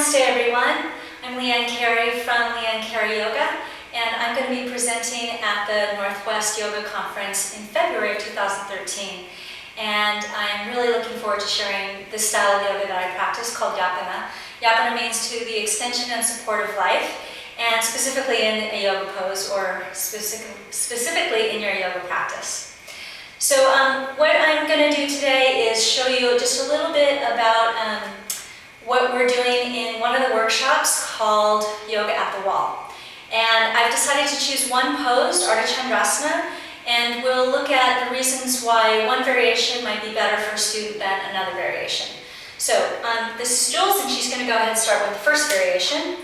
Namaste everyone. I'm Leeann Carey from Leeann Carey Yoga, and I'm going to be presenting at the Northwest Yoga Conference in February of 2013. And I'm really looking forward to sharing this style of yoga that I practice called Yapana. Yapana means to the extension and support of life, and specifically in a yoga pose or specifically in your yoga practice. So what I'm going to do today is show you just a little bit about what we're doing in one of the workshops called Yoga at the Wall. And I've decided to choose one pose, Ardha Chandrasana, and we'll look at the reasons why one variation might be better for a student than another variation. So this is Jules, and she's going to go ahead and start with the first variation.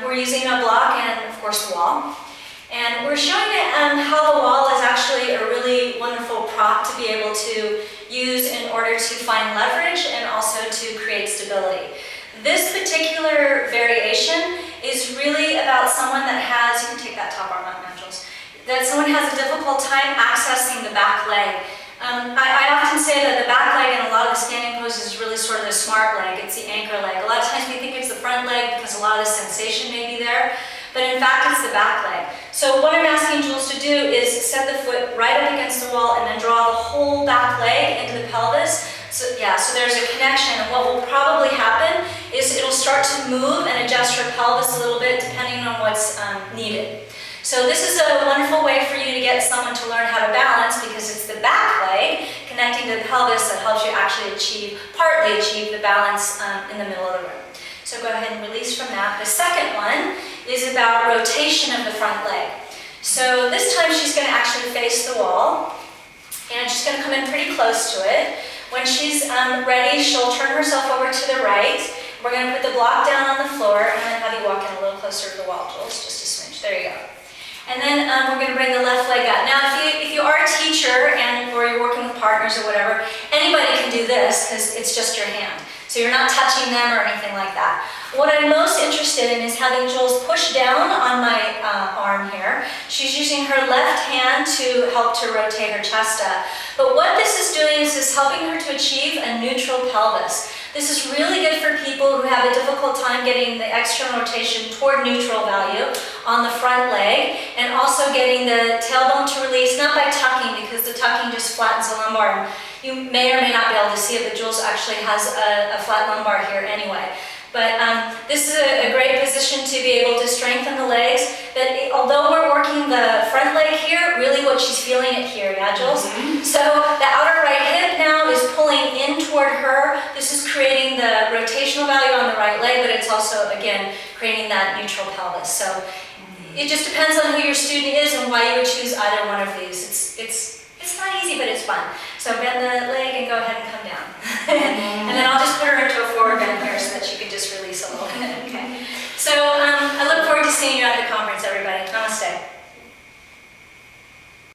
We're using a block and, of course, the wall. And we're showing how the wall is actually a really wonderful prop to be able to use in order to find leverage and also to create stability. This particular variation is really about someone that has, you can take that top arm out now, Jules, that someone has a difficult time accessing the back leg. I often say that the back leg in a lot of the standing poses is really sort of the smart leg, it's the anchor leg. A lot of times we think it's the front leg because a lot of the sensation may be there, but in fact it's the back leg. So what I'm asking Jules to do is set the foot right up against the wall and then draw the whole back leg into the pelvis. So there's a connection, and what will probably happen is it'll start to move and adjust your pelvis a little bit depending on what's needed. So this is a wonderful way for you to get someone to learn how to balance, because it's the back leg connecting to the pelvis that helps you actually partly achieve the balance in the middle of the room. So go ahead and release from that. The second one is about rotation of the front leg. So this time she's going to actually face the wall, and she's going to come in pretty close to it. When she's ready, she'll turn herself over to the right. We're going to put the block down on the floor. I'm going to have you walk in a little closer to the wall, Jules, just a smidge. There you go. And then we're going to bring the left leg out. Now, if you are a teacher or you're working with partners or whatever, anybody can do this because it's just your hand. So you're not touching them or anything like that. What I'm most interested in is having Jules push down on my arm here. She's using her left hand to help to rotate her chest up. But what this is doing is helping her to achieve a neutral pelvis. This is really good for people who have a difficult time getting the external rotation toward neutral value on the front leg, and also getting the tailbone to release, not by tucking, because the tucking just flattens the lumbar. And you may or may not be able to see it, but Jules actually has a flat lumbar here anyway. But this is a great position to be able to strengthen the legs. That although we're working the front leg here, really what she's feeling it here, yeah, Jules? Mm-hmm. So the outer right hip now is pulling in toward her. This is creating the rotational value on the right leg, but it's also, again, creating that neutral pelvis. So it just depends on who your student is and why you would choose either one of these. It's not easy, but it's fun. So bend the leg and go ahead and come down. And then I'll just put her into a forward bend here so that she can just release a little bit. Okay. So I look forward to seeing you at the conference.